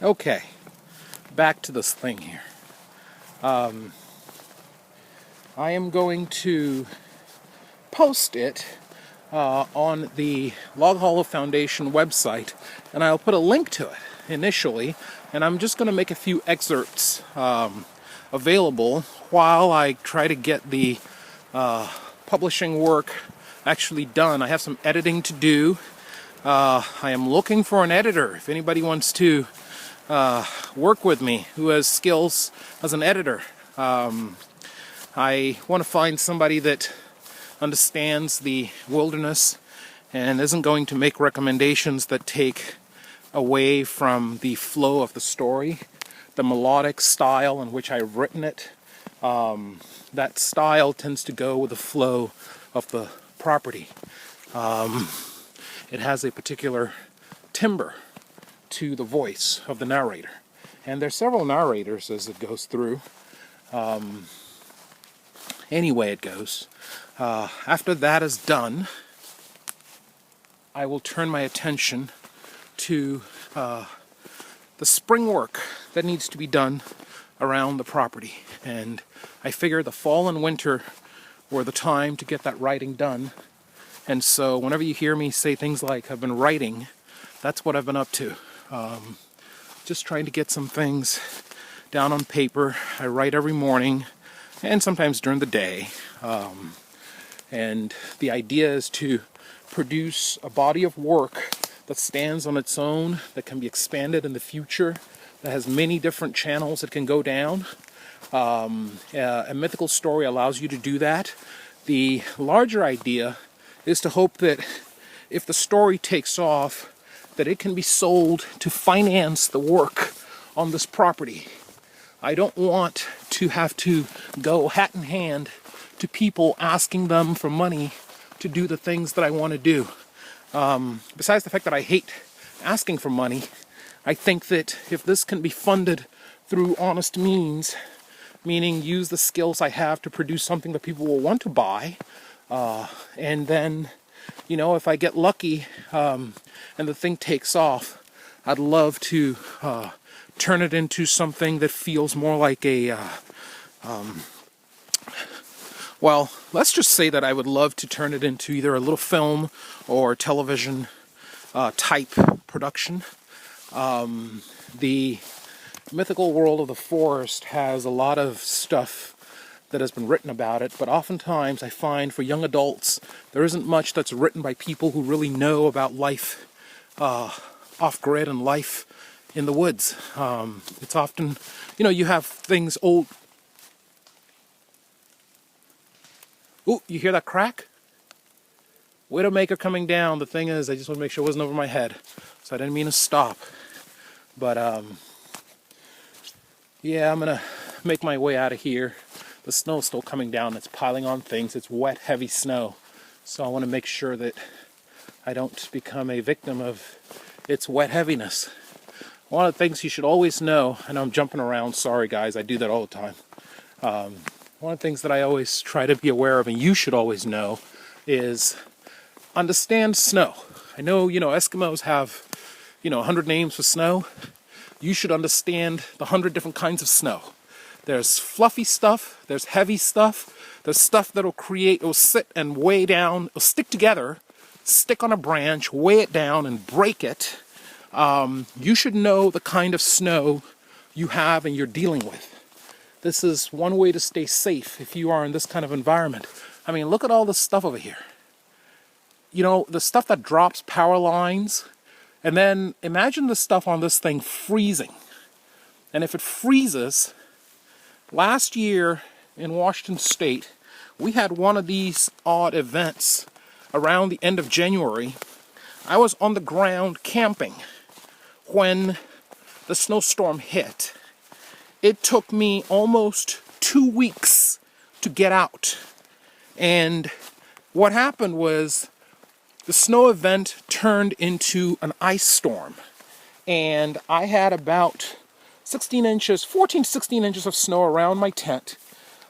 Okay, back to this thing here. I am going to post it on the Log Hollow Foundation website, and I'll put a link to it initially, and I'm just going to make a few excerpts available while I try to get the publishing work actually done. I have some editing to do. I am looking for an editor. If anybody wants to work with me who has skills as an editor, I want to find somebody that understands the wilderness and isn't going to make recommendations that take away from the flow of the story, the melodic style in which I've written it. That style tends to go with the flow of the property. It has a particular timbre to the voice of the narrator. And there's several narrators as it goes through. Anyway it goes. After that is done, I will turn my attention to the spring work that needs to be done around the property. And I figure the fall and winter were the time to get that writing done. And so whenever you hear me say things like I've been writing, that's what I've been up to. Just trying to get some things down on paper. I write every morning and sometimes during the day. And the idea is to produce a body of work that stands on its own, that can be expanded in the future, that has many different channels it can go down. A mythical story allows you to do that. The larger idea is to hope that if the story takes off, that it can be sold to finance the work on this property. I don't want to have to go hat in hand to people asking them for money to do the things that I want to do. Besides the fact that I hate asking for money, I think that if this can be funded through honest means, meaning use the skills I have to produce something that people will want to buy, and then, if I get lucky and the thing takes off, I'd love to turn it into something that feels more like let's just say that I would love to turn it into either a little film or television type production. The mythical world of the forest has a lot of stuff that has been written about it, but oftentimes I find for young adults there isn't much that's written by people who really know about life off-grid and life in the woods. It's often, you have things old. Ooh, you hear that crack? Widowmaker coming down. The thing is, I just want to make sure it wasn't over my head, so I didn't mean to stop. But yeah, I'm gonna make my way out of here. The snow's still coming down. It's piling on things. It's wet, heavy snow. So I want to make sure that I don't become a victim of its wet heaviness. One of the things you should always know, I know I'm jumping around, sorry guys, I do that all the time. One of the things that I always try to be aware of, and you should always know, is understand snow. I know, Eskimos have, 100 names for snow. You should understand the 100 different kinds of snow. There's fluffy stuff, there's heavy stuff, there's stuff that'll sit and weigh down, it'll stick together, stick on a branch, weigh it down and break it. You should know the kind of snow you have and you're dealing with. This is one way to stay safe if you are in this kind of environment. I mean, look at all this stuff over here. The stuff that drops power lines, and then imagine the stuff on this thing freezing. And if it freezes, last year in Washington State, we had one of these odd events around the end of January. I was on the ground camping when the snowstorm hit. It took me almost 2 weeks to get out. And what happened was the snow event turned into an ice storm. And I had about 14 to 16 inches of snow around my tent.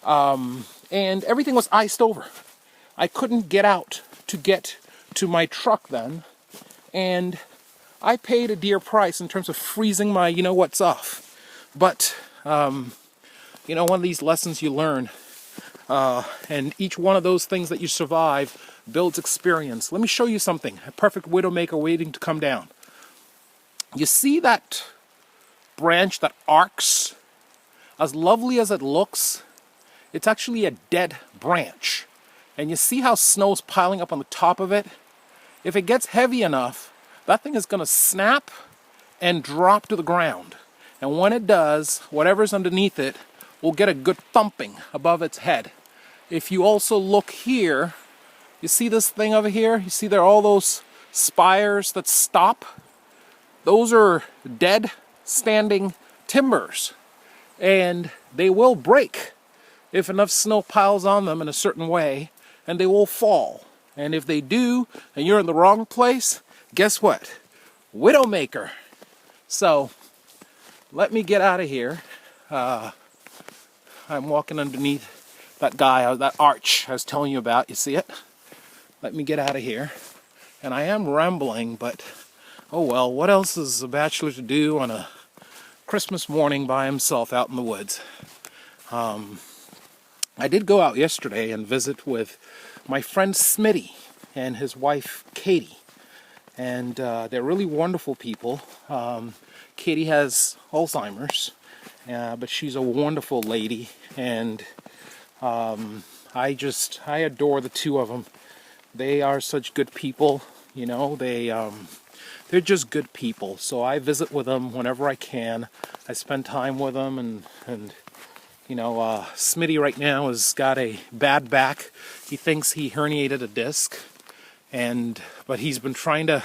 And everything was iced over. I couldn't get out to get to my truck then. And I paid a dear price in terms of freezing my you-know-what's off. But, one of these lessons you learn, and each one of those things that you survive builds experience. Let me show you something. A perfect widowmaker waiting to come down. You see that branch that arcs? As lovely as it looks, it's actually a dead branch. And you see how snow's piling up on the top of it? If it gets heavy enough, that thing is going to snap and drop to the ground. And when it does, whatever's underneath it will get a good thumping above its head. If you also look here, you see this thing over here? You see there are all those spires that stop? Those are dead, standing timbers. And they will break if enough snow piles on them in a certain way, and they will fall. And if they do, and you're in the wrong place, guess what? Widowmaker. So, let me get out of here. I'm walking underneath that guy, that arch I was telling you about. You see it? Let me get out of here. And I am rambling, but oh well, what else is a bachelor to do on a Christmas morning by himself out in the woods? I did go out yesterday and visit with my friend Smitty and his wife Katie. And they're really wonderful people. Katie has Alzheimer's, but she's a wonderful lady. And I adore the two of them. They are such good people, they're just good people. So I visit with them whenever I can. I spend time with them, and Smitty right now has got a bad back. He thinks he herniated a disc, but he's been trying to,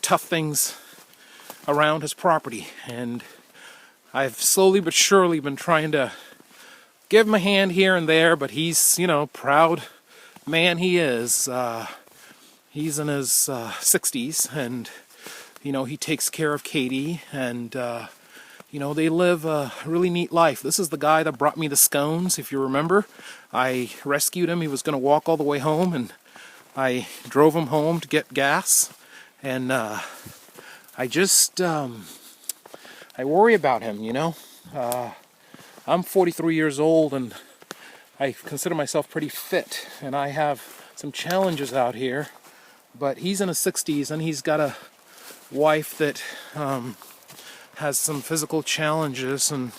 tough things around his property. And I've slowly but surely been trying to give him a hand here and there, but he's, proud man he is. He's in his 60s, and he takes care of Katie, and they live a really neat life. This is the guy that brought me the scones, if you remember. I rescued him. He was going to walk all the way home, and I drove him home to get gas. And I worry about him, I'm 43 years old, and I consider myself pretty fit, and I have some challenges out here. But he's in his 60s, and he's got a wife that has some physical challenges, and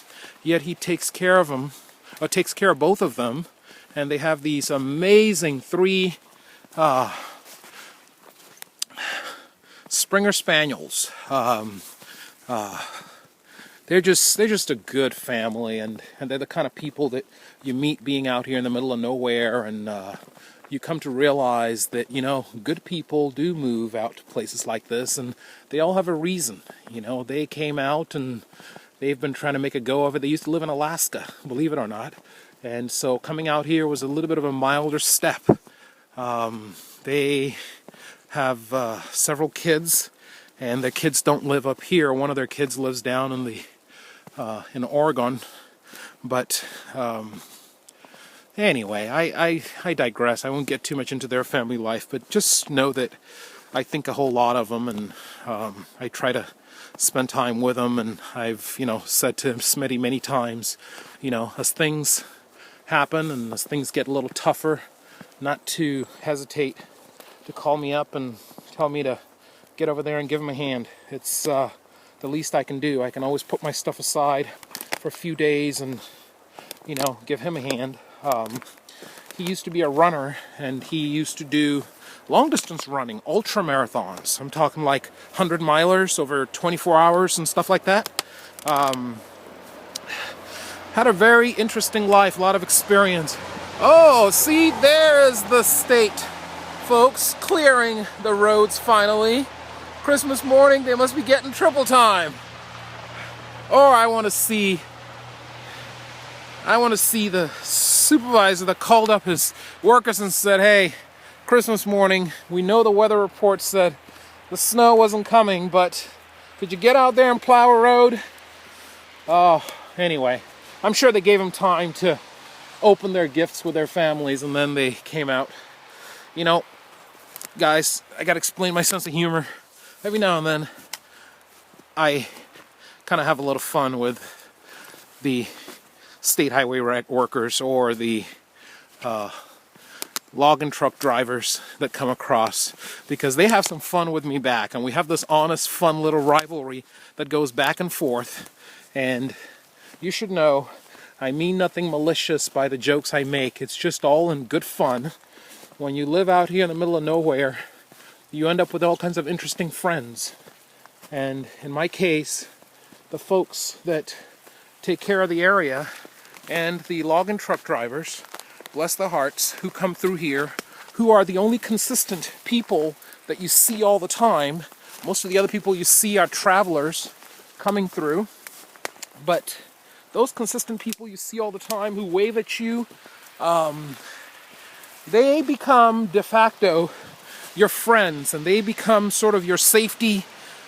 yet he takes care of both of them, and they have these amazing 3 Springer Spaniels. They're just a good family, and they're the kind of people that you meet being out here in the middle of nowhere, and you come to realize that, good people do move out to places like this, and they all have a reason. They came out, and they've been trying to make a go of it. They used to live in Alaska, believe it or not, and so coming out here was a little bit of a milder step. They have several kids, and their kids don't live up here. One of their kids lives down in Oregon, but anyway, I digress. I won't get too much into their family life, but just know that I think a whole lot of them, and I try to spend time with them, and I've, said to Smitty many times, as things happen and as things get a little tougher, not to hesitate to call me up and tell me to get over there and give him a hand. It's the least I can do. I can always put my stuff aside for a few days and, give him a hand. He used to be a runner, and he used to do long-distance running, ultra marathons. I'm talking like 100 milers over 24 hours and stuff like that. Had a very interesting life, a lot of experience. Oh, see, there's the state, folks, clearing the roads finally. Christmas morning, they must be getting triple time. Or I want to see the supervisor that called up his workers and said, hey, Christmas morning, we know the weather report said the snow wasn't coming, but could you get out there and plow a road? Oh, anyway, I'm sure they gave them time to open their gifts with their families, and then they came out. Guys, I gotta explain my sense of humor. Every now and then, I kind of have a little fun with the state highway workers or the logging truck drivers that come across, because they have some fun with me back, and we have this honest, fun little rivalry that goes back and forth. And you should know, I mean nothing malicious by the jokes I make. It's just all in good fun. When you live out here in the middle of nowhere, you end up with all kinds of interesting friends. And in my case, the folks that take care of the area and the logging truck drivers, bless their hearts, who come through here, who are the only consistent people that you see all the time. Most of the other people you see are travelers coming through. But those consistent people you see all the time who wave at you, they become de facto your friends, and they become sort of your safety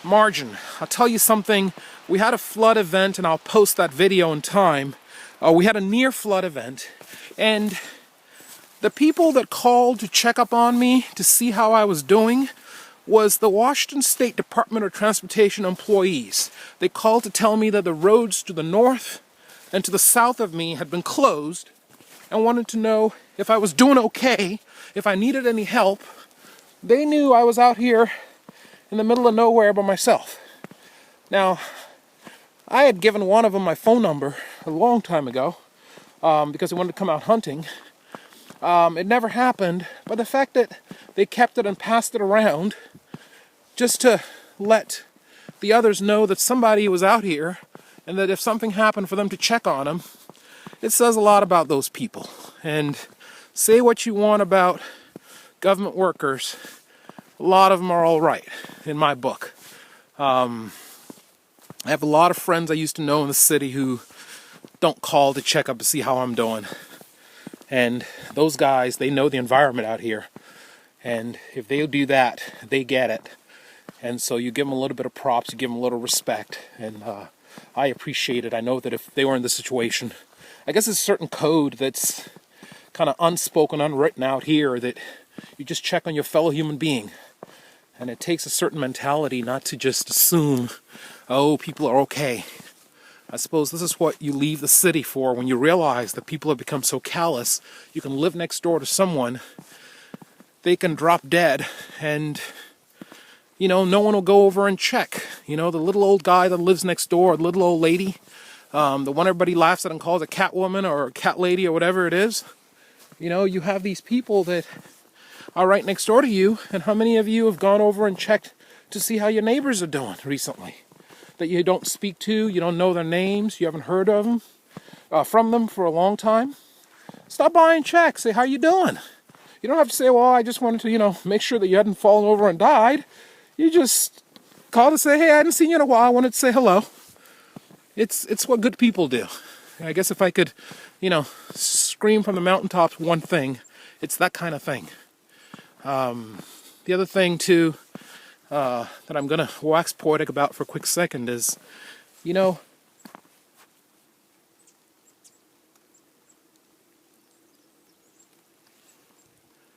margin. I'll tell you something. We had a flood event, and I'll post that video in time. We had a near flood event, and the people that called to check up on me to see how I was doing was the Washington State Department of Transportation employees. They called to tell me that the roads to the north and to the south of me had been closed, and wanted to know if I was doing okay, if I needed any help. They knew I was out here in the middle of nowhere by myself. Now, I had given one of them my phone number a long time ago because he wanted to come out hunting. It never happened, but the fact that they kept it and passed it around just to let the others know that somebody was out here and that if something happened for them to check on them, it says a lot about those people. And say what you want about government workers, a lot of them are all right in my book. I have a lot of friends I used to know in the city who don't call to check up to see how I'm doing. And those guys, they know the environment out here. And if they do that, they get it. And so you give them a little bit of props, you give them a little respect. And I appreciate it. I know that if they were in this situation, I guess there's a certain code that's kind of unspoken, unwritten out here, that you just check on your fellow human being. And it takes a certain mentality not to just assume, oh, people are okay. I suppose this is what you leave the city for, when you realize that people have become so callous. You can live next door to someone, they can drop dead, and no one will go over and check. The little old guy that lives next door, the little old lady, the one everybody laughs at and calls a cat woman or a cat lady or whatever it is. You have these people that are right next door to you, and how many of you have gone over and checked to see how your neighbors are doing recently? That you don't speak to, you don't know their names, you haven't heard of them, from them for a long time. Stop by and check, say, how you doing? You don't have to say, well, I just wanted to, make sure that you hadn't fallen over and died. You just call to say, hey, I hadn't seen you in a while, I wanted to say hello. It's what good people do. I guess if I could, scream from the mountaintops one thing, it's that kind of thing. The other thing, too, that I'm going to wax poetic about for a quick second is,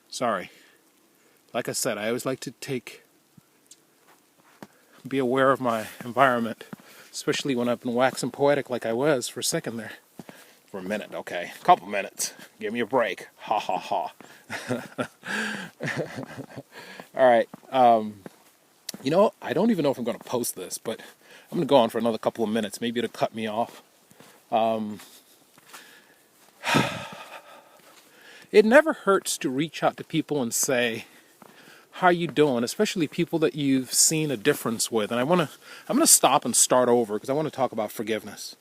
sorry. Like I said, I always like to be aware of my environment, especially when I've been waxing poetic like I was for a second there. For a minute, okay. A couple minutes. Give me a break. Ha ha ha. All right. I don't even know if I'm going to post this, but I'm going to go on for another couple of minutes. Maybe it'll cut me off. It never hurts to reach out to people and say, how you doing? Especially people that you've seen a difference with. And I'm going to stop and start over because I want to talk about forgiveness.